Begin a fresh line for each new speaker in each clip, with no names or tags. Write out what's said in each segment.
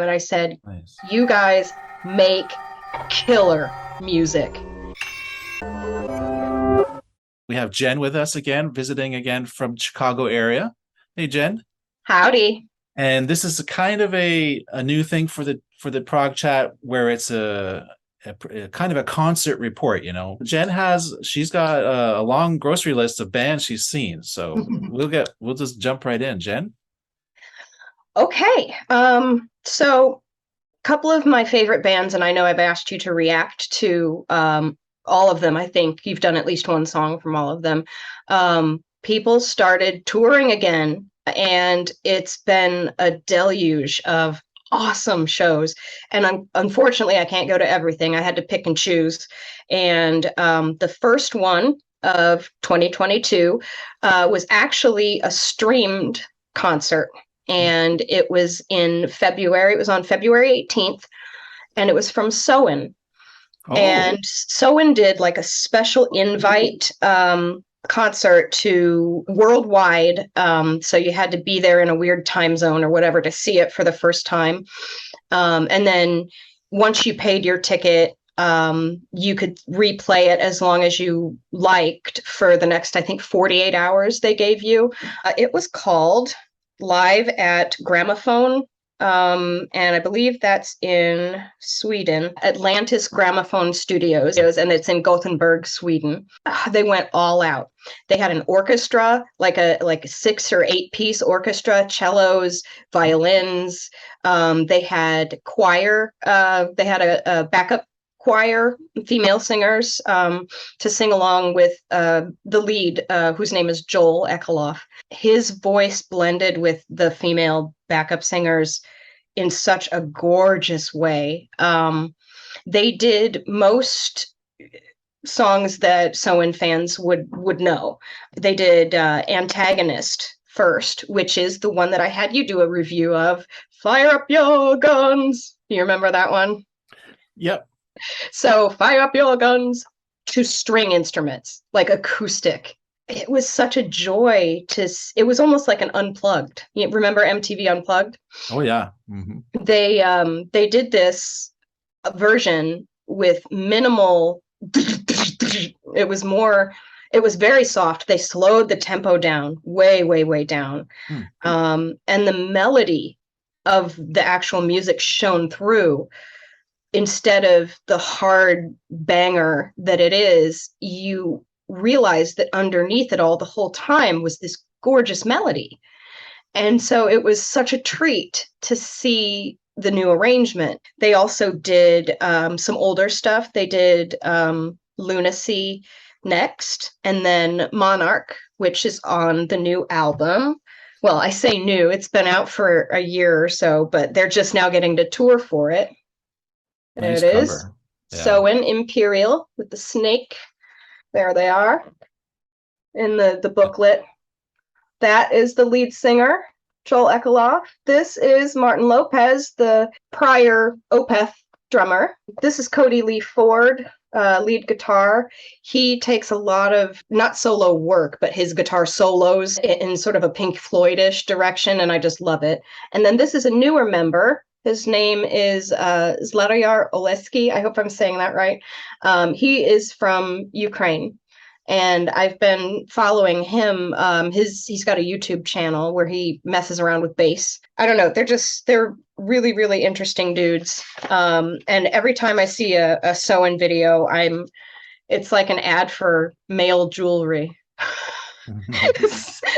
And I said,
Nice.
you guys make killer music.
We have Jen with us again, visiting again from Chicago area. Hey, Jen.
Howdy.
And this is kind of a new thing for the Prog chat where it's a kind of a concert report. She's got a long grocery list of bands she's seen. So we'll just jump right in, Jen.
Okay. So a couple of my favorite bands, and I know I've asked you to react to all of them. I think you've done at least one song from all of them. People started touring again, and it's been a deluge of awesome shows. And unfortunately, I can't go to everything. I had to pick and choose. And the first one of 2022 was actually a streamed concert, and it was in February. It was on February 18th, and it was from Soen.
Oh,
And Soen did like a special invite concert to worldwide. So you had to be there in a weird time zone or whatever to see it for the first time. And then once you paid your ticket, you could replay it as long as you liked for the next, I think, 48 hours they gave you. It was called Live at Gramophone. And I believe that's in Sweden, Atlantis Gramophone Studios, and it's in Gothenburg, Sweden. They went all out. They had an orchestra, like a 6 or 8 piece orchestra, cellos, violins. They had choir. They had a backup choir, female singers, to sing along with the lead, whose name is Joel Ekaloff. His voice blended with the female backup singers in such a gorgeous way. They did most songs that Soen fans would know. They did Antagonist first, which is the one that I had you do a review of. Fire up your guns. Do you remember that one?
yep.
So fire up your guns to string instruments, like acoustic. It was such a joy it was almost like an unplugged. You remember MTV Unplugged?
Oh, yeah.
They did this version with minimal. It was very soft. They slowed the tempo down, way down.
Hmm.
And the melody of the actual music shone through. Instead of the hard banger that it is, you realize that underneath it all the whole time was this gorgeous melody. And so it was such a treat to see the new arrangement. They also did some older stuff. They did Lunacy next, and then Monarch, which is on the new album. Well, I say new, it's been out for a year or so, but they're just now getting to tour for it. There
Nice
it is.
cover. Yeah.
So in Imperial with the snake. There they are in the booklet. That is the lead singer, Joel Ekaloff. This is Martin Lopez, the prior Opeth drummer. This is Cody Lee Ford, lead guitar. He takes a lot of, not solo work, but his guitar solos in sort of a Pink Floyd-ish direction, and I just love it. And then this is a newer member. His name is Zlatayar Oleski. I hope I'm saying that right. He is from Ukraine, and I've been following him. He's got a YouTube channel where he messes around with bass. I don't know. They're really interesting dudes. And every time I see a Soen video, it's like an ad for male jewelry.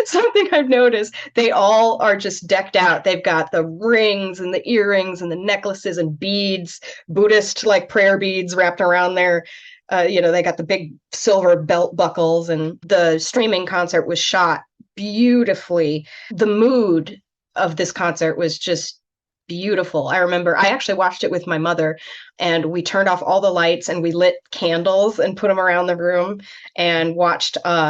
Something I've noticed. They all are just decked out. They've got the rings and the earrings and the necklaces and beads, Buddhist like prayer beads wrapped around their they got the big silver belt buckles, and the streaming concert was shot beautifully. The mood of this concert was just beautiful. I remember I actually watched it with my mother, and we turned off all the lights and we lit candles and put them around the room and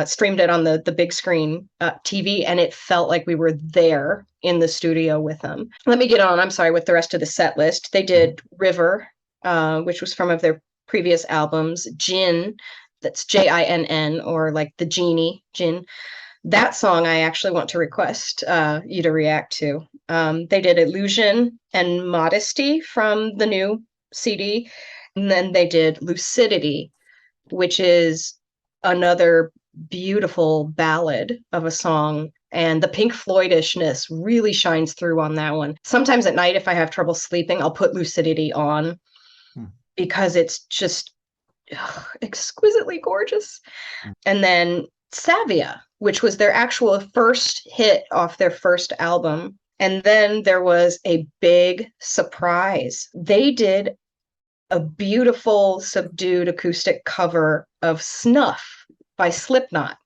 streamed it on the big screen TV, and it felt like we were there in the studio with them. Let me get on, I'm sorry, with the rest of the set list. They did River, which was from of their previous albums. Jinn, that's Jinn, or like the genie, Jinn. That song I actually want to request you to react to. They did Illusion and Modesty from the new CD. And then they did Lucidity, which is another beautiful ballad of a song. And the Pink Floydishness really shines through on that one. Sometimes at night, if I have trouble sleeping, I'll put Lucidity on because it's just exquisitely gorgeous. And then Savia, which was their actual first hit off their first album. And then there was a big surprise. They did a beautiful, subdued acoustic cover of Snuff by Slipknot.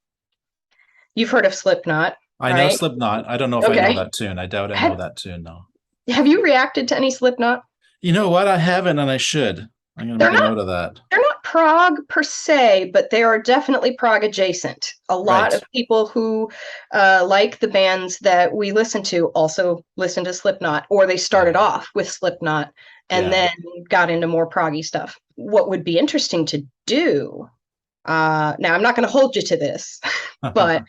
You've heard of Slipknot,
I know
right?
Slipknot. I don't know if I know that tune. I doubt I know that tune, though.
Have you reacted to any Slipknot?
You know what? I haven't, and I should. I'm going to make a note of that.
They're not prog per se, but they are definitely prog adjacent. A lot of people who like the bands that we listen to also listen to Slipknot, or they started off with Slipknot and then got into more proggy stuff. What would be interesting to do, now I'm not going to hold you to this, but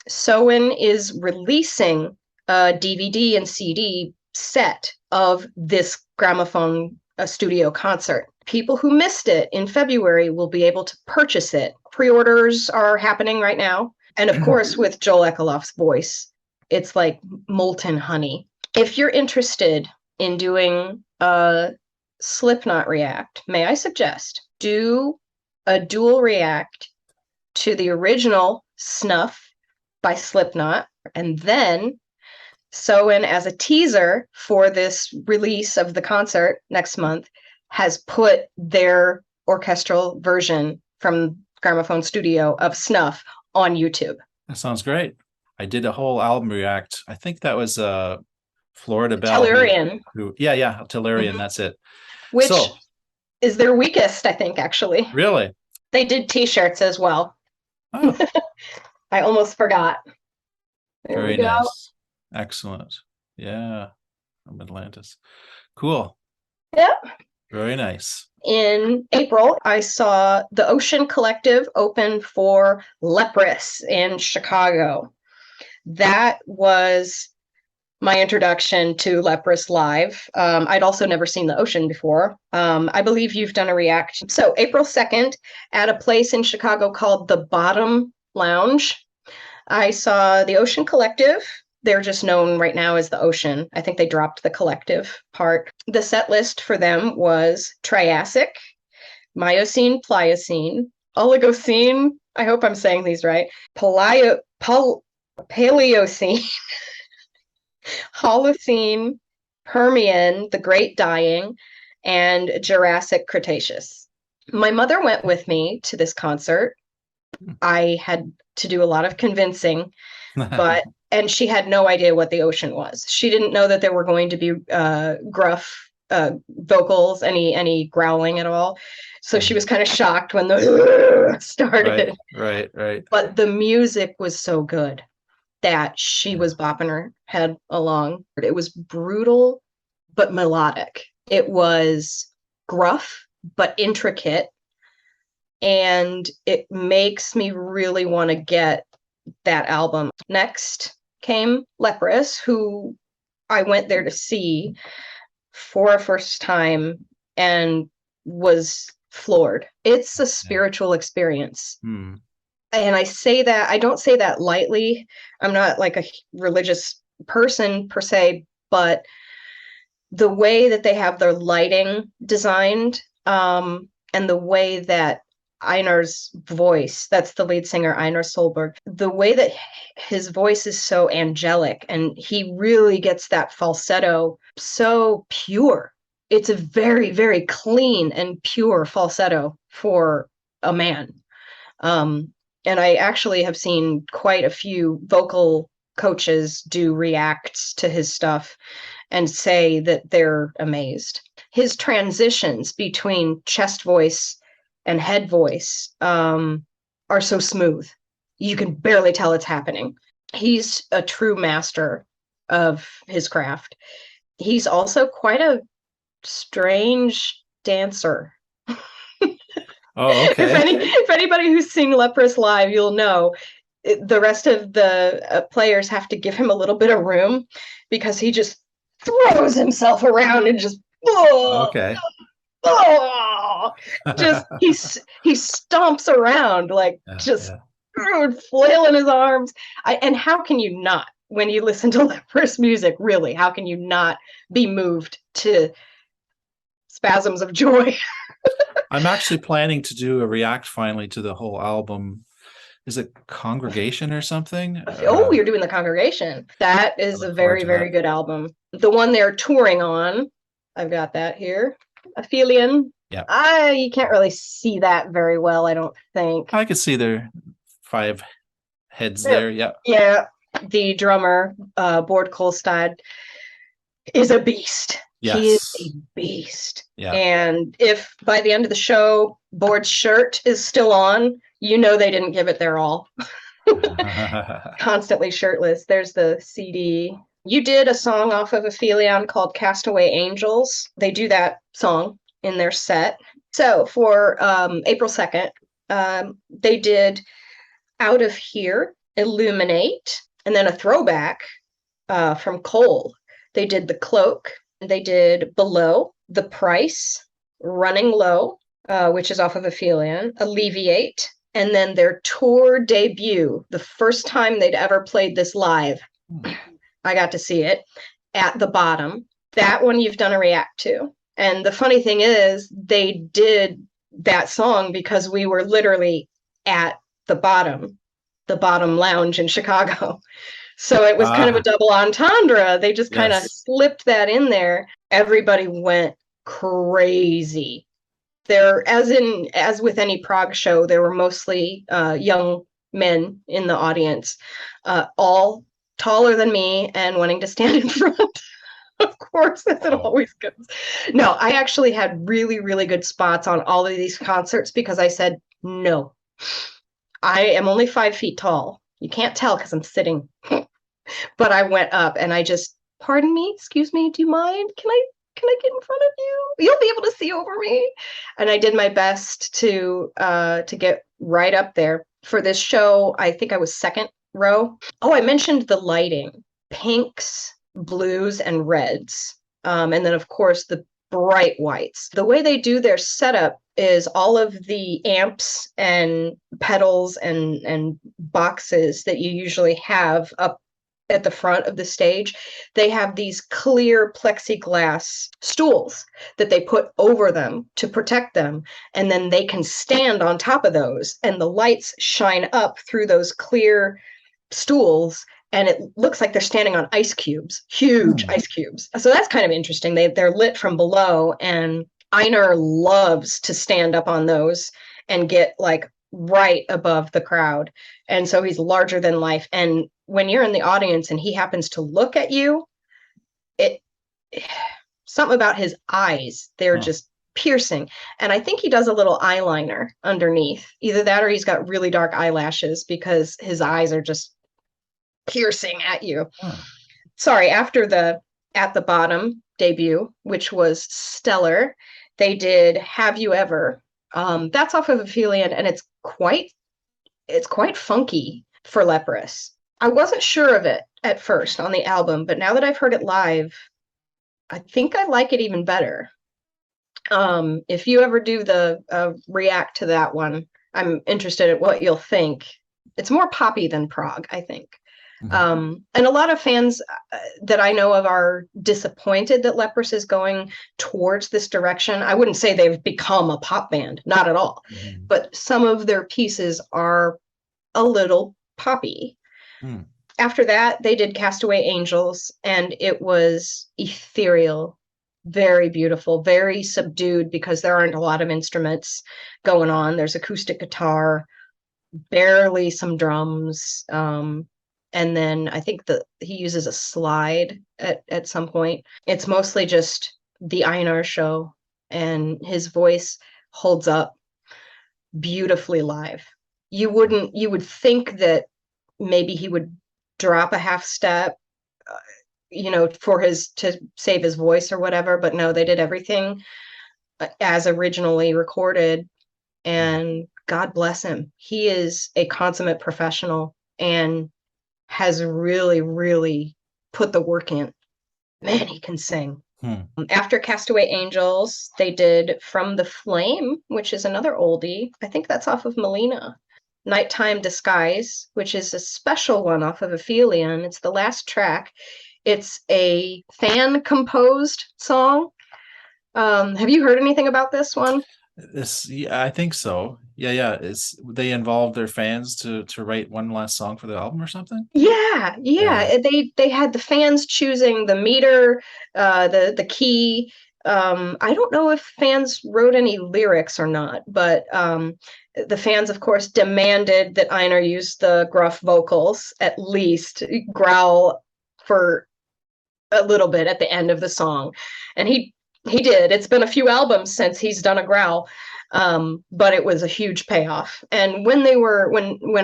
Soen is releasing a DVD and CD set of this gramophone studio concert. People who missed it in February will be able to purchase it. Pre-orders are happening right now. And of course, with Joel Ekaloff's voice, it's like molten honey. If you're interested in doing a Slipknot react, may I suggest do a dual react to the original Snuff by Slipknot, and then Soen, as a teaser for this release of the concert next month, has put their orchestral version from Gramophone Studio of Snuff on YouTube.
That sounds great. I did a whole album react. I think that was Florida Bell.
Tellurian.
Tellurian, that's it.
Which is their weakest, I think, actually.
Really?
They did t-shirts as well.
Oh.
I almost forgot. There
Very nice. Excellent. Yeah. From Atlantis. Cool.
Yep.
Very nice.
In April, I saw the Ocean Collective open for Leprous in Chicago. That was my introduction to Leprous live. I'd also never seen the Ocean before. I believe you've done a reaction. So April 2nd, at a place in Chicago called the Bottom Lounge, I saw the Ocean Collective. They're just known right now as the Ocean. I think they dropped the collective part. The set list for them was Triassic, Miocene, Pliocene, Oligocene, I hope I'm saying these right, Paleocene, Holocene, Permian, the Great Dying, and Jurassic Cretaceous. My mother went with me to this concert. I had to do a lot of convincing, and she had no idea what the Ocean was. She didn't know that there were going to be gruff vocals, any growling at all. So she was kind of shocked when the started.
Right.
But the music was so good that she was bopping her head along. It was brutal, but melodic. It was gruff, but intricate. And it makes me really want to get that album. Next came Leprous, who I went there to see for a first time and was floored. It's a spiritual experience. And I say that, I don't say that lightly. I'm not like a religious person per se, but the way that they have their lighting designed, and the way that Einar's voice, that's the lead singer, Einar Solberg, the way that his voice is so angelic and he really gets that falsetto so pure. It's a very, very clean and pure falsetto for a man. And I actually have seen quite a few vocal coaches do reacts to his stuff and say that they're amazed. His transitions between chest voice and head voice are so smooth. You can barely tell it's happening. He's a true master of his craft. He's also quite a strange dancer.
Oh, okay.
If anybody who's seen Leprous live, you'll know the rest of the players have to give him a little bit of room because he just throws himself around and just
Okay.
just he stomps around like
Yeah,
just
yeah.
flailing his arms. And how can you not, when you listen to Leprous music, really, how can you not be moved to spasms of joy?
I'm actually planning to do a react finally to the whole album. Is it Congregation or something?
Oh, you're doing the Congregation. That
I
is a
look forward
very,
to
very
that.
good album. The one they're touring on, I've got that here. Aphelion.
Yeah.
You can't really see that very well, I don't think.
I could see there 5 heads
Yeah,
there. Yeah.
yeah. The drummer, Bord Kolstad, is a beast. He is a
Yes.
beast.
Yeah.
And if by the end of the show, Bord's shirt is still on, you know they didn't give it their all. Constantly shirtless. There's the CD. You did a song off of Aphelion called Castaway Angels. They do that song in their set. So for April 2nd, they did Out of Here, Illuminate, and then a throwback from Cole. They did The Cloak. They did Below, The Price, Running Low, which is off of Aphelion, Alleviate, and then their tour debut, the first time they'd ever played this live. I got to see it at the bottom. That one you've done a react to. And the funny thing is, they did that song because we were literally at the bottom lounge in Chicago. So it was kind of a double entendre. They just kind of
Yes.
slipped that in there. Everybody went crazy. There, as with any prog show, there were mostly young men in the audience, all taller than me and wanting to stand in front. Of course, as it always goes. No, I actually had really, really good spots on all of these concerts because I said, no, I am only 5 feet tall. You can't tell because I'm sitting. But I went up and I just, pardon me, excuse me, do you mind? Can I get in front of you? You'll be able to see over me. And I did my best to get right up there. For this show, I think I was second row. Oh, I mentioned the lighting. Pinks, blues, and reds. And then, of course, the bright whites. The way they do their setup is all of the amps and pedals and boxes that you usually have up at the front of the stage, they have these clear plexiglass stools that they put over them to protect them. And then they can stand on top of those and the lights shine up through those clear stools. And it looks like they're standing on ice cubes, huge ice cubes. So that's kind of interesting. They're lit from below, and Einar loves to stand up on those and get like right above the crowd. And so he's larger than life. And when you're in the audience and he happens to look at you, it something about his eyes, they're just piercing. And I think he does a little eyeliner underneath. Either that or he's got really dark eyelashes because his eyes are just piercing at you. Sorry, after the At the Bottom debut, which was stellar, they did Have You Ever. That's off of Aphelion, and it's quite funky for Leprous. I wasn't sure of it at first on the album, but now that I've heard it live, I think I like it even better. If you ever do the react to that one, I'm interested in what you'll think. It's more poppy than Prog, I think. And a lot of fans that I know of are disappointed that Leprous is going towards this direction. I wouldn't say they've become a pop band, not at all. But some of their pieces are a little poppy. After that, they did Castaway Angels, and it was ethereal, very beautiful, very subdued because there aren't a lot of instruments going on. There's acoustic guitar, barely some drums. And then I think that he uses a slide at some point. It's mostly just the Einar show, and his voice holds up beautifully live. You would think that maybe he would drop a half step, to save his voice or whatever, but no, they did everything as originally recorded, and God bless him. He is a consummate professional. and has really, really put the work in. Man, he can sing. After Castaway Angels, they did From the Flame, which is another oldie. I think that's off of Melina. Nighttime Disguise, which is a special one off of Aphelion. It's the last track. It's a fan-composed song. Have you heard anything about this one?
Yeah, I think so. Yeah. They involved their fans to write one last song for the album or something.
Yeah. They had the fans choosing the meter, the key. I don't know if fans wrote any lyrics or not, but the fans, of course, demanded that Einar use the gruff vocals, at least growl for a little bit at the end of the song, and he did. It's been a few albums since he's done a growl, but it was a huge payoff. And when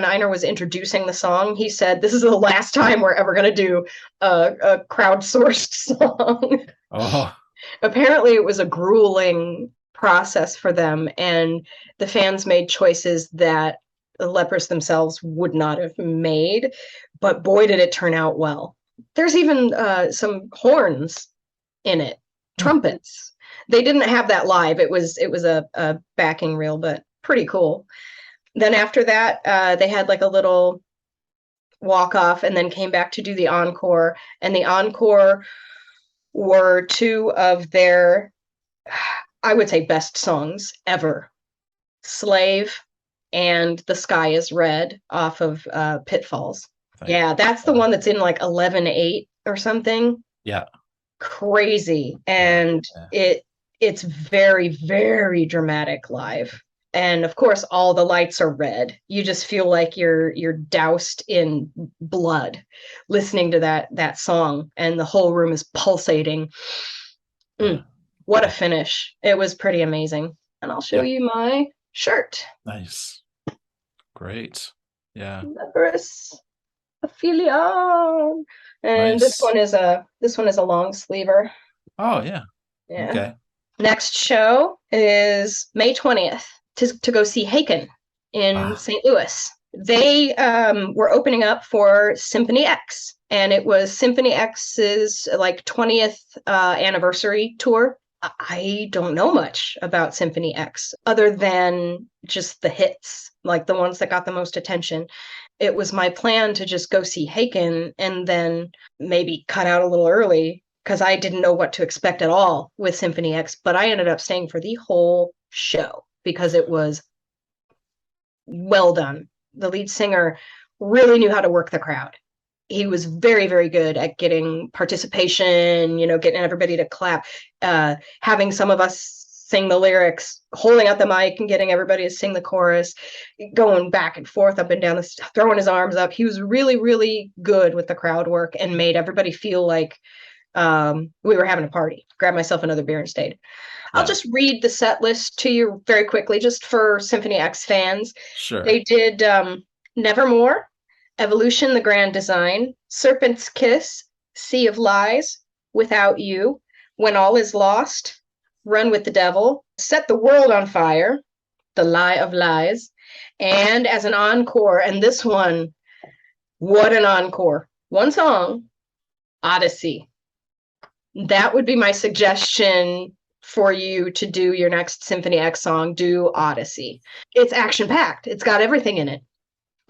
Einar was introducing the song, he said, "This is the last time we're ever going to do a crowdsourced song."
Oh,
Apparently, it was a grueling process for them, and the fans made choices that the Leprous themselves would not have made. But boy, did it turn out well. There's even some horns in it, trumpets. They didn't have that live. It was a backing reel, but pretty cool. Then after that, they had like a little walk off, and then came back to do the encore. And the encore were two of their, I would say, best songs ever: Slave and The Sky is Red off of Pitfalls. Yeah, that's the one that's in like 11/8 or something.
Yeah.
Crazy. And it's very, very dramatic live. And of course, all the lights are red. You just feel like you're doused in blood listening to that song, and the whole room is pulsating. What a finish. It was pretty amazing. And I'll show you my shirt.
Nice. Great. Yeah.
Leprous Aphelion. And
Nice.
this one is a long sleever.
Oh yeah.
Yeah.
Okay.
Next show is May 20th to go see Haken in St. Louis. They were opening up for Symphony X, and it was Symphony X's like 20th anniversary tour. I don't know much about Symphony X other than just the hits, like the ones that got the most attention. It was my plan to just go see Haken and then maybe cut out a little early, because I didn't know what to expect at all with Symphony X, but I ended up staying for the whole show because it was well done. The lead singer really knew how to work the crowd. He was very, very good at getting participation, getting everybody to clap, having some of us sing the lyrics, holding out the mic and getting everybody to sing the chorus, going back and forth up and down, throwing his arms up. He was really, really good with the crowd work and made everybody feel like we were having a party. Grabbed myself another beer and stayed. Yeah. I'll just read the set list to you very quickly, just for Symphony X fans.
Sure.
They did Nevermore, Evolution, the Grand Design, Serpent's Kiss, Sea of Lies, Without You, When All Is Lost, Run with the Devil, Set the World on Fire, The Lie of Lies, and as an encore, and this one, what an encore. One song, Odyssey. That would be my suggestion for you to do your next Symphony X song. Do Odyssey. It's action-packed. It's got everything in it.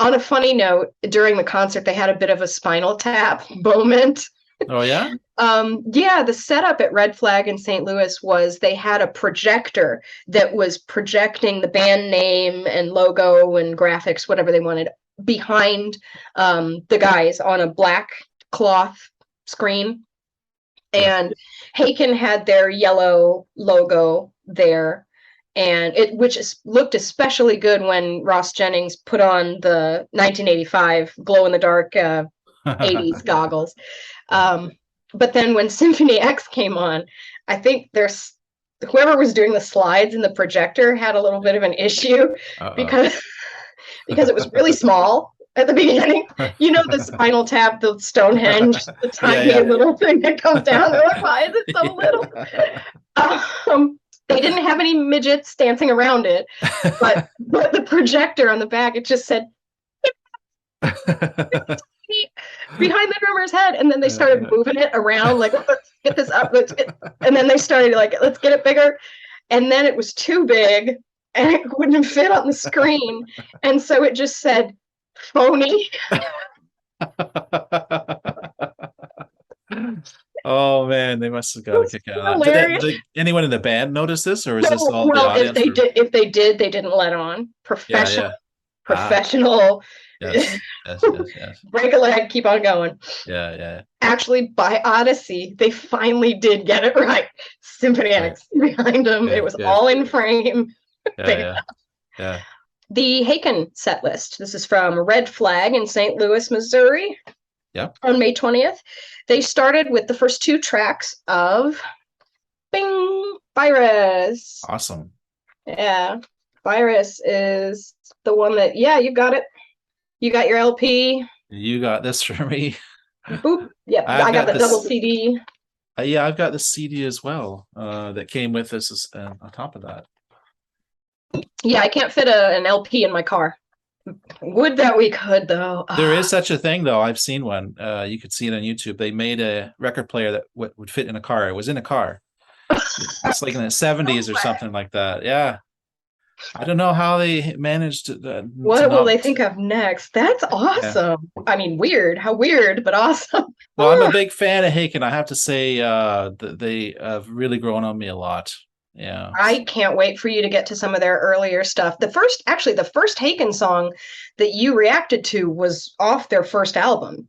On a funny note, during the concert, they had a bit of a Spinal Tap moment.
Oh, yeah?
Yeah, the setup at Red Flag in St. Louis was they had a projector that was projecting the band name and logo and graphics, whatever they wanted, behind the guys on a black cloth screen. And Haken had their yellow logo there, and looked especially good when Ross Jennings put on the 1985 glow-in-the-dark 80s goggles. But then when Symphony X came on, I think whoever was doing the slides in the projector had a little bit of an issue because it was really small at the beginning. The Spinal Tap, the Stonehenge, the tiny little thing that comes down. They're like, why is it so little? They didn't have any midgets dancing around it, but the projector on the back, it just said, behind the drummer's head, and then they started moving it around, like, let's get this up, and then they started like, let's get it bigger, and then it was too big and it wouldn't fit on the screen, and so it just said phony.
Oh man, they must have got a kick out of that. Did anyone in the band notice this, or is this all the audience?
If they did, they didn't let on. Professional.
Yes.
Break a leg, keep on going.
Yeah.
Actually, by Odyssey, they finally did get it right. Symphony X behind them. It was all in frame.
Yeah.
The Haken set list. This is from Red Flag in St. Louis, Missouri.
Yeah.
On May 20th. They started with the first 2 tracks of Virus.
Awesome.
Yeah. Virus is the one that, you got it. You got your LP.
You got this for me.
Boop. Yep. I got the double CD.
Yeah, I've got the CD as well that came with this on top of that.
Yeah, I can't fit an LP in my car. Would that we could, though.
There is such a thing, though. I've seen one. You could see it on YouTube. They made a record player that would fit in a car. It was in a car. It's like in the 70s or something like that. Yeah. I don't know how they managed to.
What will they think of next? That's awesome. Yeah. I mean, weird. How weird, but awesome.
Well, I'm a big fan of Haken. I have to say they have really grown on me a lot. Yeah.
I can't wait for you to get to some of their earlier stuff. The first Haken song that you reacted to was off their first album.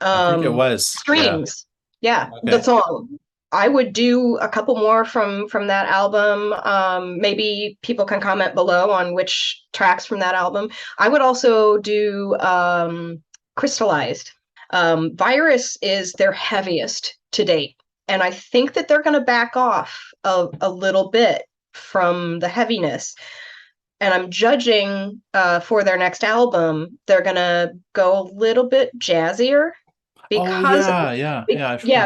I think it was.
Streams. Yeah, okay. The song. I would do a couple more from that album. Maybe people can comment below on which tracks from that album. I would also do Crystallized. Virus is their heaviest to date. And I think that they're going to back off a little bit from the heaviness. And I'm judging for their next album, they're going to go a little bit jazzier. Because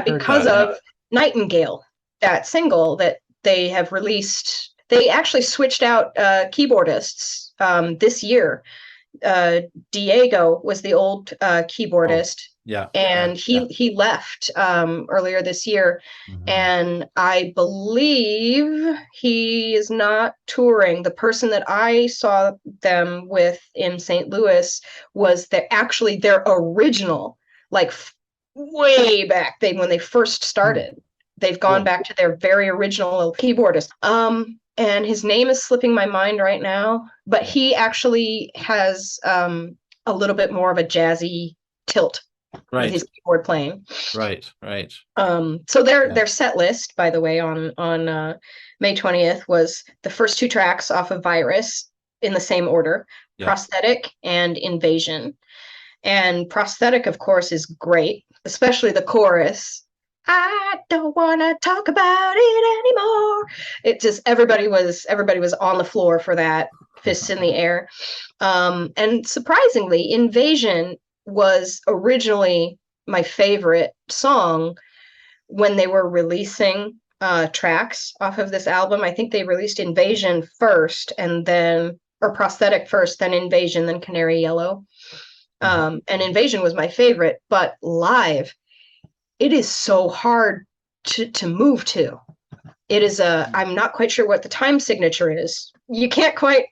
because of Nightingale, that single that they have released. They actually switched out keyboardists this year. Diego was the old keyboardist. And he left earlier this year. Mm-hmm. And I believe he is not touring. The person that I saw them with in St. Louis was actually their original, like way back when they first started. They've gone back to their very original keyboardist. And his name is slipping my mind right now, but he actually has a little bit more of a jazzy tilt with his keyboard playing.
Right.
So their set list, by the way, on May 20th was the first 2 tracks off of Virus in the same order, Prosthetic and Invasion. And Prosthetic, of course, is great, especially the chorus. I don't want to talk about it anymore. It just everybody was on the floor for that, fists in the air. And surprisingly, Invasion was originally my favorite song when they were releasing tracks off of this album. I think they released Invasion first, or Prosthetic first, then Invasion, then Canary Yellow. And Invasion was my favorite, but live, it is so hard to move to. It is I'm not quite sure what the time signature is. You can't quite,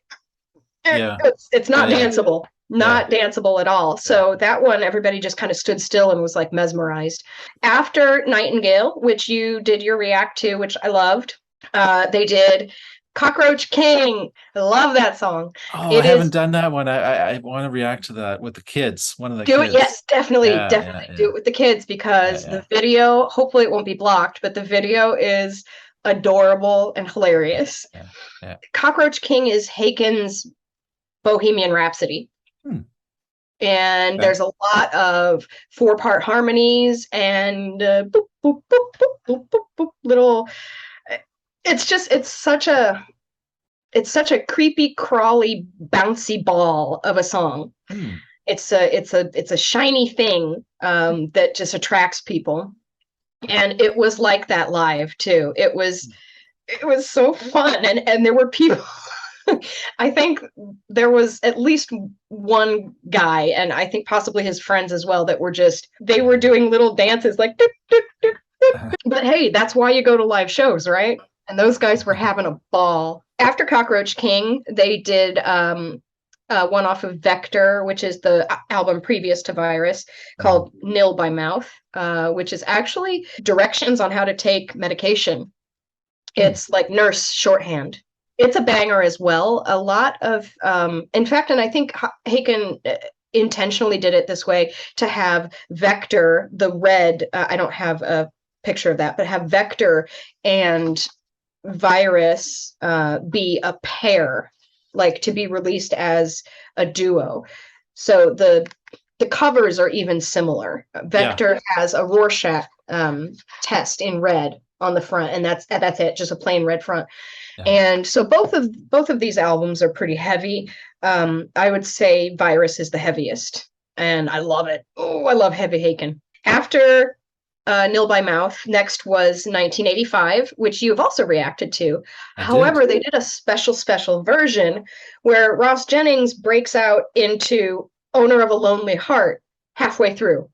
it's not danceable. Not danceable at all. So that one, everybody just kind of stood still and was like mesmerized. After Nightingale, which you did your react to, which I loved, they did Cockroach King. I love that song.
Oh, I haven't done that one. I want to react to that with the kids. One of the kids.
Yes, definitely do it with the kids, because the video, hopefully it won't be blocked, but the video is adorable and hilarious. Cockroach King is Haken's Bohemian Rhapsody. And there's a lot of 4-part harmonies and boop, boop, boop, boop, boop, boop, boop, little. It's such a creepy, crawly, bouncy ball of a song. It's a shiny thing that just attracts people, and it was like that live too. It was so fun, and there were people. I think there was at least one guy, and I think possibly his friends as well, that were they were doing little dances like, doop, doop, doop, doop. But hey, that's why you go to live shows, right? And those guys were having a ball. After Cockroach King, they did one off of Vector, which is the album previous to Virus, called Nil by Mouth, which is actually directions on how to take medication. It's like nurse shorthand. It's a banger as well. A lot of, in fact, and I think Haken intentionally did it this way to have Vector, the red, I don't have a picture of that, but have Vector and Virus be a pair, like to be released as a duo. So the covers are even similar. Vector has a Rorschach test in red on the front, and that's it, just a plain red front. And so both of these albums are pretty heavy. I would say Virus is the heaviest, and I love it. Oh, I love heavy Haken. After Nil by Mouth, next was 1985, which you've also reacted to. However, they did a special version where Ross Jennings breaks out into Owner of a Lonely Heart halfway through.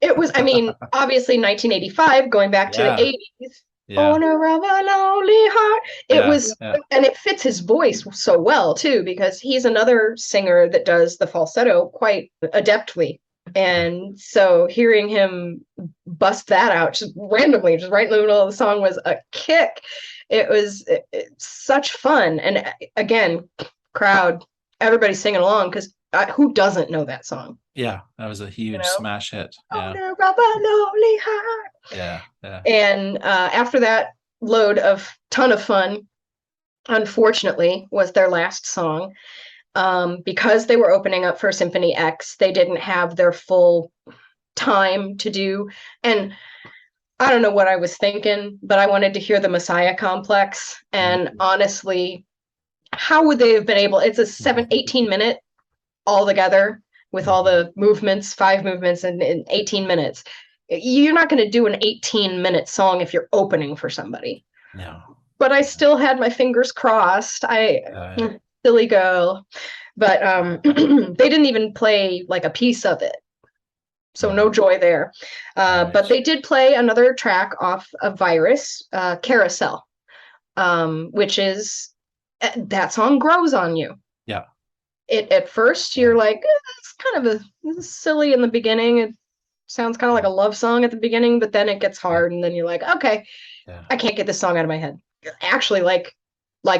It was, I mean, obviously 1985, going back to the 80s. Owner of a Lonely Heart. It was, and it fits his voice so well too, because he's another singer that does the falsetto quite adeptly. And so hearing him bust that out just randomly, just right in the middle of the song, was a kick. It's such fun. And again, crowd, everybody's singing along, because who doesn't know that song?
Yeah, that was a huge smash hit.
Owner of a Lonely Heart.
Yeah.
And after that load of ton of fun, unfortunately, was their last song. Because they were opening up for Symphony X, they didn't have their full time to do. And I don't know what I was thinking, but I wanted to hear the Messiah Complex. And honestly, how would they have been able? It's a 18-minute altogether with all the movements, 5 movements in 18 minutes. You're not going to do an 18-minute song if you're opening for somebody.
No.
But I still had my fingers crossed. Silly girl. But they didn't even play like a piece of it, so no joy there. But they did play another track off of Virus, Carousel, which is, that song grows on you.
Yeah.
At first you're like, it's kind of silly in the beginning. It sounds kind of like a love song at the beginning, but then it gets hard, and then you're like, okay, I can't get this song out of my head. Actually, like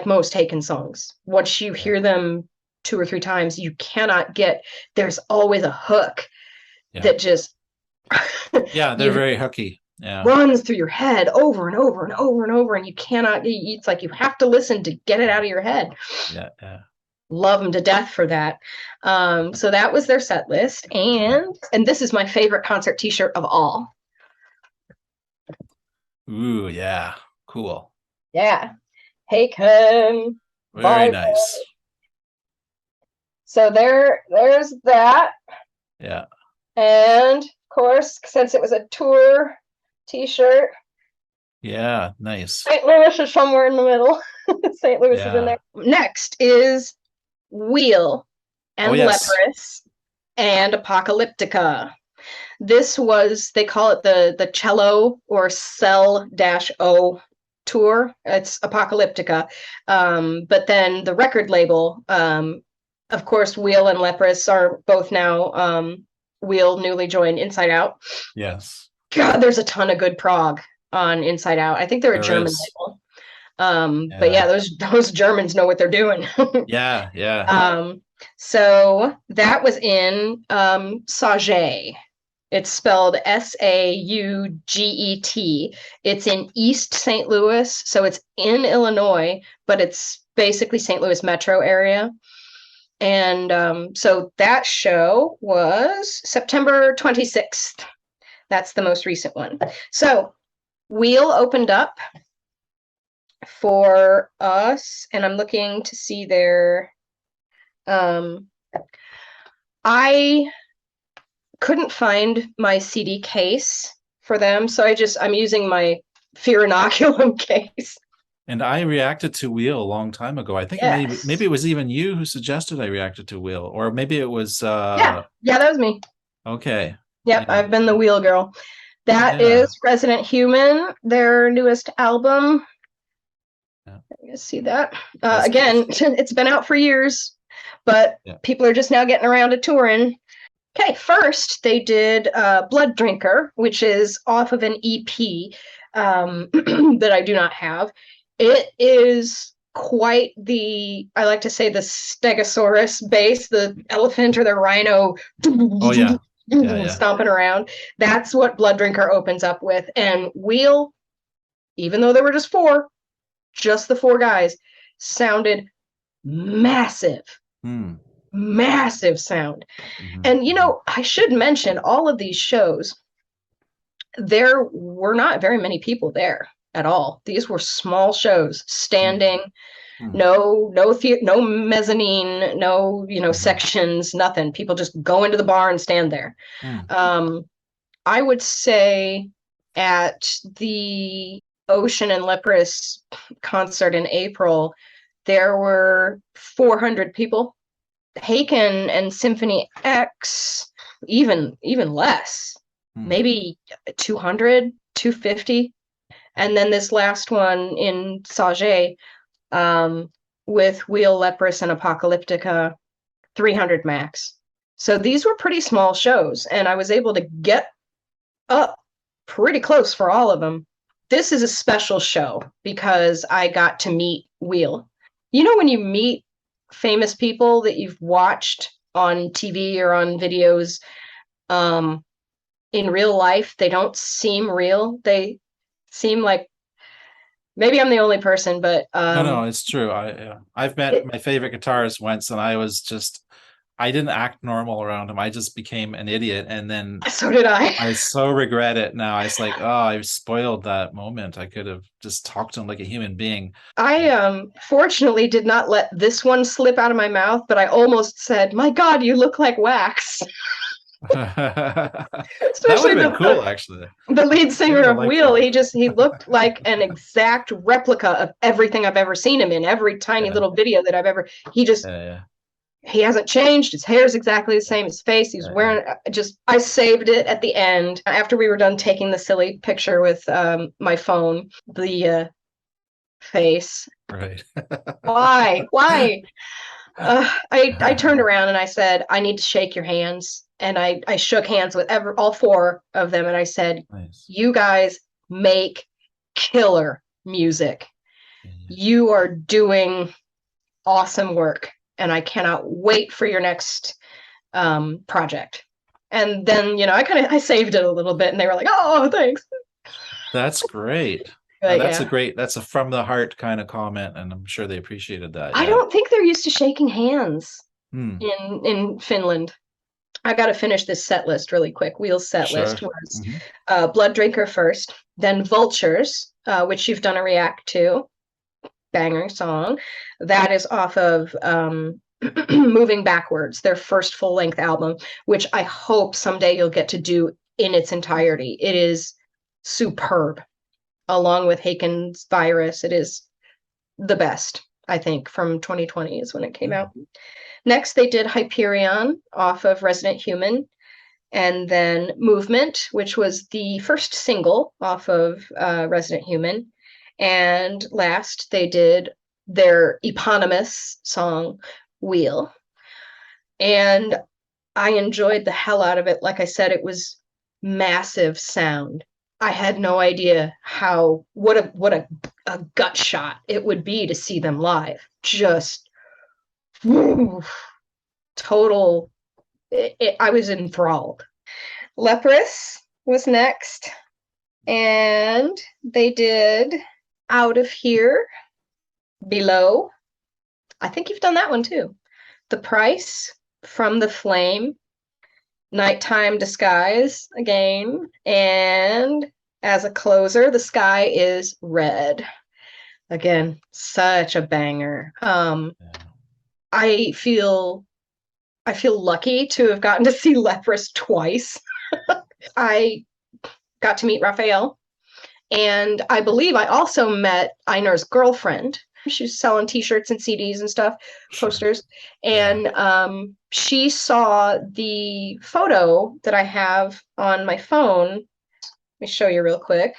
most Haken songs, once you hear them 2 or 3 times, you cannot get, there's always a hook that just
they're very hooky,
runs through your head over and over and over and over, and you cannot, it's like you have to listen to get it out of your head. Love them to death for that. So that was their set list, and this is my favorite concert t-shirt of all.
Ooh, yeah, cool.
Haken.
Very nice.
So there's that.
Yeah.
And of course, since it was a tour t-shirt.
Yeah, nice.
St. Louis is somewhere in the middle. St. Louis is in there. Next is Wheel and Leprous and Apocalyptica. This was, they call it the cello or cell-o tour. It's Apocalyptica. But then the record label, of course, Wheel and Leprous are both now, Wheel newly joined Inside Out.
Yes.
God, there's a ton of good prog on Inside Out. I think they're a German label. But yeah, those Germans know what they're doing. So that was in Sauget. It's spelled Sauget. It's in East St. Louis, so it's in Illinois, but it's basically St. Louis metro area. And so that show was September 26th. That's the most recent one. So Wheel opened up for us, and I'm looking to see their I couldn't find my CD case for them, so I'm using my Fear Inoculum case.
And I reacted to Wheel a long time ago. I think maybe
Yes.
it was even you who suggested I reacted to Wheel, or maybe it was
Yeah. Yeah, that was me.
okay.
Yep,
Yeah.
I've been the wheel girl. That
Yeah.
is Resident Human, their newest album.
Yeah.
You see that?
That's
Again, it's been out for years, but
yeah.
people are just now getting around to touring. Okay, first they did Blood Drinker, which is off of an EP that I do not have. It is quite I like to say, the Stegosaurus bass, the elephant or the rhino
Oh yeah. Yeah, yeah.
stomping around. That's what Blood Drinker opens up with. And Wheel, even though there were just the four guys, sounded massive. Massive sound.
Mm-hmm.
And I should mention, all of these shows, there were not very many people there at all. These were small shows, standing, no mezzanine, no sections, nothing. People just go into the bar and stand there. I would say at the Ocean and Leprous concert in April, there were 400 people. Haken and Symphony X, even less, maybe 200, 250. And then this last one in Sage, with Wheel, Leprous, and Apocalyptica, 300 max. So these were pretty small shows, and I was able to get up pretty close for all of them. This is a special show because I got to meet Wheel. When you meet famous people that you've watched on TV or on videos, in real life, they don't seem real. They seem like, maybe I'm the only person, but
no, it's true. I've met my favorite guitarist once, and I didn't act normal around him. I just became an idiot, and then
so did I.
I so regret it now. It's like, oh, I spoiled that moment. I could have just talked to him like a human being.
I fortunately did not let this one slip out of my mouth, but I almost said, "My God, you look like wax."
That
Especially
would have been cool, actually.
The lead singer of Wheel,
that.
he looked like an exact replica of everything I've ever seen him in. Every tiny little video that I've ever, he hasn't changed. His hair is exactly the same. His face, he's wearing, I saved it at the end after we were done taking the silly picture with my phone, the face.
Right.
Why? I turned around and I said, I need to shake your hands. And I shook hands with all four of them. And I said, nice. You guys make killer music. You are doing awesome work. And I cannot wait for your next project. And then, I saved it a little bit, and they were like, oh, thanks.
That's great. That's a from the heart kind of comment, and I'm sure they appreciated that.
I don't think they're used to shaking hands in Finland. I got to finish this set list really quick. Wheel's set list was Blood Drinker first, then Vultures, which you've done a react to. Banger song. That is off of Moving Backwards, their first full-length album, which I hope someday you'll get to do in its entirety. It is superb. Along with Haken's Virus, it is the best, I think, from 2020 is when it came out. Next, they did Hyperion off of Resident Human, and then Movement, which was the first single off of Resident Human. And last, they did their eponymous song, Wheel. And I enjoyed the hell out of it. Like I said, it was massive sound. I had no idea what a gut shot it would be to see them live. Just total. I was enthralled. Leprous was next, and they did Out of Here, Below. I think you've done that one too. The Price, From the Flame, Nighttime Disguise again, and as a closer, The Sky is Red. Again, such a banger. I feel lucky to have gotten to see Leprous twice. I got to meet Raphael, And I believe I also met Einar's girlfriend. She was selling T-shirts and CDs and stuff, posters. And she saw the photo that I have on my phone. Let me show you real quick.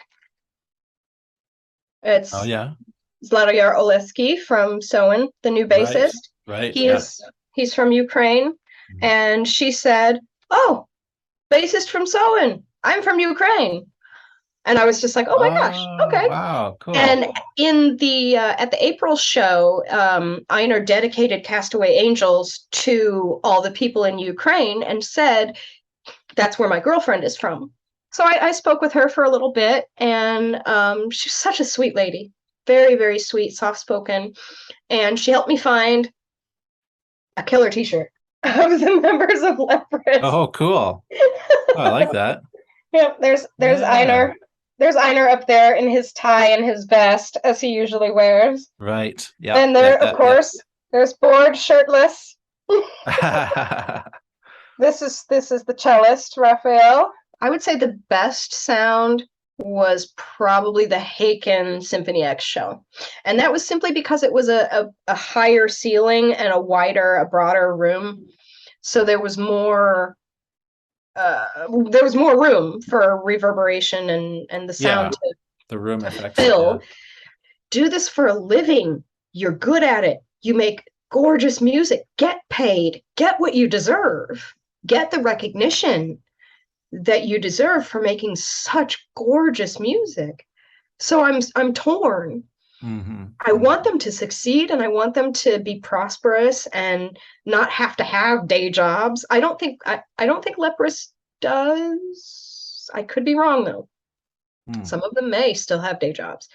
It's Zlatibor Oleski from Soen, the new bassist.
Right.
He's from Ukraine. And she said, "Oh, bassist from Soen. I'm from Ukraine." And I was just like, "Oh my gosh, okay."
Wow, cool.
And in the at the April show, Einar dedicated Castaway Angels to all the people in Ukraine and said, "That's where my girlfriend is from." So I spoke with her for a little bit, and she's such a sweet lady. Very, very sweet, soft-spoken. And she helped me find a killer T-shirt of the members of Leprous.
Oh, cool. Oh, I like that.
Yeah, there's Einar. There's Einar up there in his tie and his vest, as he usually wears.
Right. Yeah.
And there, of course, there's Board shirtless. This is the cellist, Raphael. I would say the best sound was probably the Haken Symphony X show. And that was simply because it was a higher ceiling and a broader room. So there was more room for reverberation and the sound to
the room effect.
Fill. Do this for a living. You're good at it. You make gorgeous music. Get paid. Get what you deserve. Get the recognition that you deserve for making such gorgeous music. So I'm torn. I want them to succeed, and I want them to be prosperous and not have to have day jobs. I don't think Leprous does. I could be wrong though. Some of them may still have day jobs.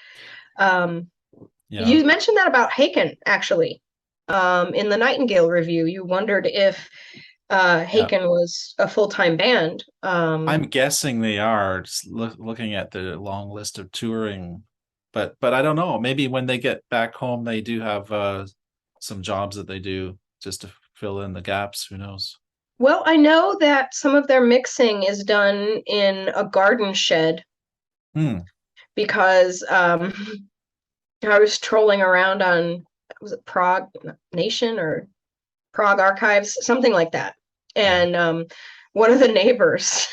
You mentioned that about Haken, actually. In the Nightingale review, you wondered if Haken was a full-time band.
I'm guessing they are, just looking at the long list of touring. But I don't know. Maybe when they get back home, they do have some jobs that they do just to fill in the gaps. Who knows?
Well, I know that some of their mixing is done in a garden shed. Because I was trolling around on, was it Prog Nation or Prog Archives, something like that. And one of the neighbors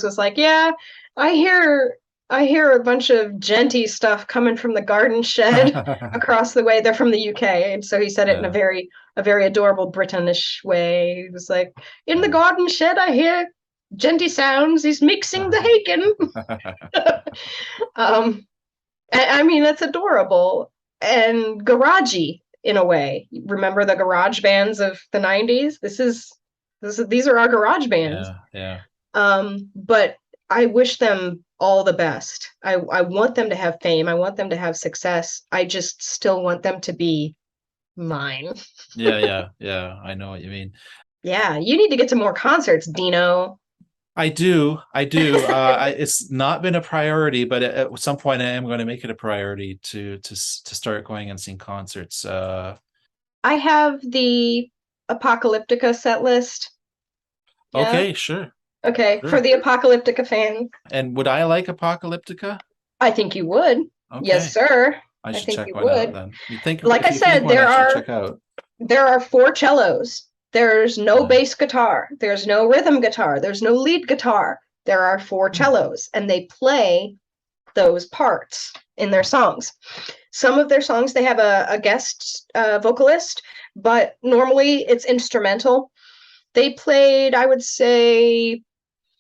was like, "Yeah, I hear a bunch of genty stuff coming from the garden shed across the way. They're from the UK." And so he said it in a very adorable Britannish way. He was like, "In the garden shed, I hear genty sounds. He's mixing the Haken." I mean, that's adorable and garagey in a way. Remember the garage bands of the 90s? These are our garage bands. But I wish them all the best. I want them to have fame. I want them to have success. I just still want them to be mine.
Yeah. I know what you mean.
Yeah, you need to get to more concerts, Dino.
I do. It's not been a priority, but at some point I am going to make it a priority to start going and seeing concerts.
I have the Apocalyptica set list.
Okay, sure.
Okay, sure. For the Apocalyptica fan.
And would I like Apocalyptica?
I think you would. Okay. Yes, sir.
I should check one out then. You think?
Like I said, there are 4 cellos. There's no bass guitar. There's no rhythm guitar. There's no lead guitar. There are 4 cellos, and they play those parts in their songs. Some of their songs, they have a guest vocalist, but normally it's instrumental. They played, I would say,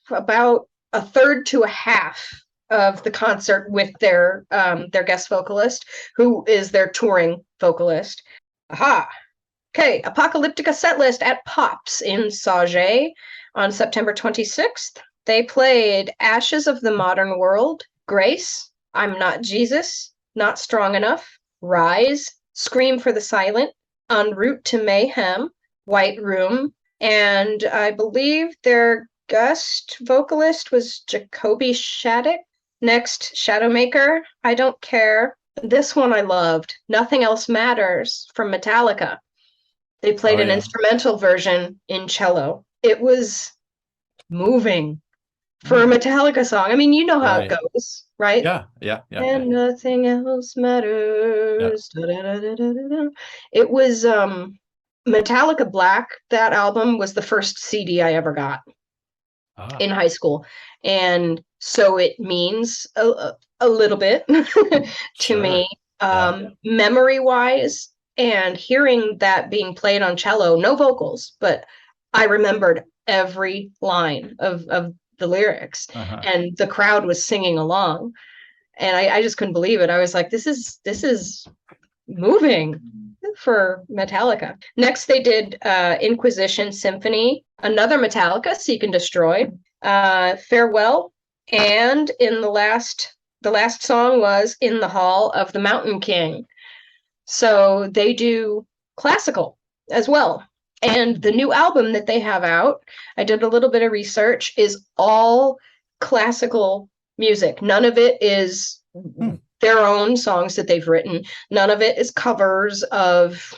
about a third to a half of the concert with their guest vocalist, who is their touring vocalist. Aha! Okay, Apocalyptica setlist at Pops in Sauget on September 26th. They played Ashes of the Modern World, Grace, I'm Not Jesus, Not Strong Enough, Rise, Scream for the Silent, En Route to Mayhem, White Room, and I believe their guest vocalist was Jacoby Shattuck. Next, Shadowmaker, I Don't Care. This one I loved, Nothing Else Matters from Metallica. They played an instrumental version in cello. It was moving. for a Metallica song. I mean, you know how it
Right.
goes, right?
Yeah. Yeah. Yeah. Yeah.
And nothing else
Yeah.
matters. Da-da-da-da-da-da. It was Metallica Black. That album was the first CD I ever got
Ah,
in high school. And so it means a little bit to
sure.
me,
Yeah.
memory wise. And hearing that being played on cello, no vocals, but I remembered every line of the lyrics,
Uh-huh.
and the crowd was singing along. And I just couldn't believe it. I was like, this is moving for Metallica. Next, they did Inquisition Symphony, another Metallica, Seek and Destroy, Farewell, and in the last song was In the Hall of the Mountain King. So they do classical as well. And the new album that they have out, I did a little bit of research, is all classical music. None of it is their own songs that they've written. None of it is covers of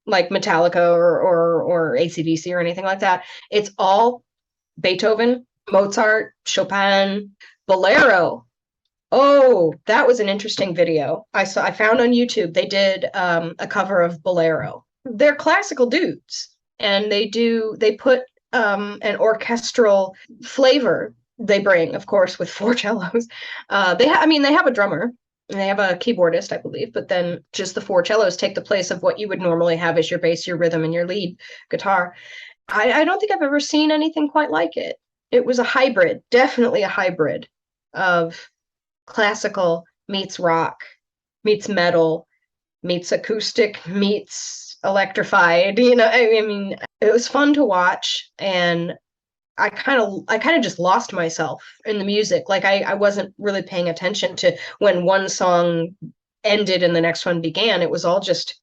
like Metallica or AC/DC or anything like that. It's all Beethoven, Mozart, Chopin, Bolero. Oh, that was an interesting video. I found on YouTube. They did a cover of Bolero. They're classical dudes, and they put an orchestral flavor. They bring, of course, with four cellos. I mean, they have a drummer and they have a keyboardist, I believe, but then just the four cellos take the place of what you would normally have as your bass, your rhythm, and your lead guitar. I don't think I've ever seen anything quite like it. It was a hybrid, definitely a hybrid of classical meets rock, meets metal, meets acoustic, meets electrified. I mean, it was fun to watch, and I kind of just lost myself in the music. Like I wasn't really paying attention to when one song ended and the next one began. It was all just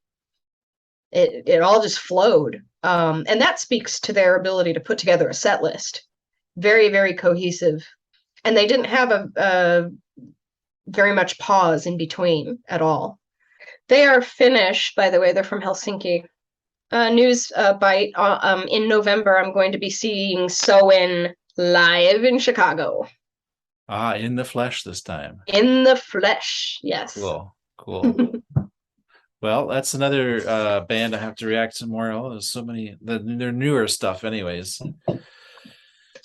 it all just flowed. And that speaks to their ability to put together a set list. Very, very cohesive. And they didn't have a very much pause in between at all. They are Finnish, by the way. They're from Helsinki. News bite. In November, I'm going to be seeing Soen live in Chicago.
Ah, in the flesh this time.
In the flesh, yes.
Cool. Well, that's another band I have to react to more. Oh, there's so many. Their newer stuff, anyways.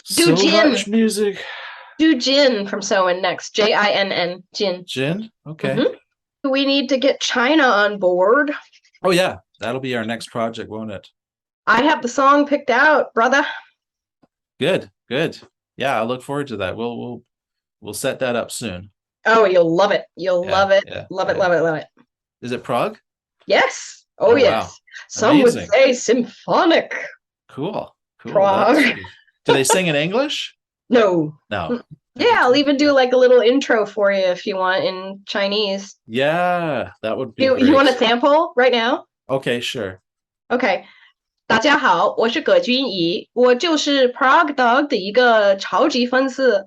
So much music.
Do Jin from Soen next. Jinn. Jin.
Jin? Okay.
Mm-hmm. We need to get China on board.
Oh yeah, that'll be our next project, won't it?
I have the song picked out, brother.
Good. Yeah, I look forward to that. We'll set that up soon.
Oh, you'll love it. You'll love it.
Yeah,
love it.
Is it Prog?
Yes. Oh yes. Wow. Some would say symphonic.
Cool.
Prog.
Do they sing in English?
No. Yeah, I'll even do like a little intro for you if you want in Chinese.
Yeah, that would be
You want a sample right now?
Okay, sure.
Okay. 大家好，我是葛君怡，我就是 Prog Dog 的一个超级粉丝。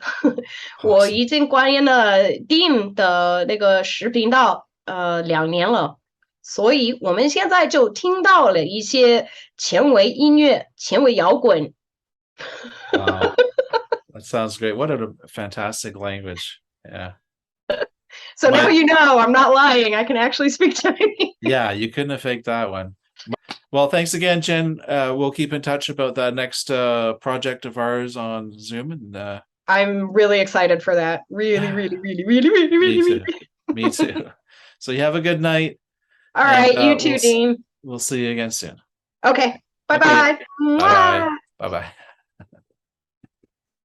我已经关注了 Dean 的那个视频道2年了，所以我们现在就听到了一些前卫音乐、前卫摇滚。
Wow. That sounds great. What a fantastic language. Yeah.
So now you know I'm not lying. I can actually speak Chinese.
Yeah, you couldn't have faked that one. Well, thanks again, Jen. We'll keep in touch about that next project of ours on Zoom. And
I'm really excited for that. Really.
Me too. So you have a good night.
All right, you too, Dean.
We'll see you again soon.
Okay. Bye-bye.
Bye-bye. Bye-bye.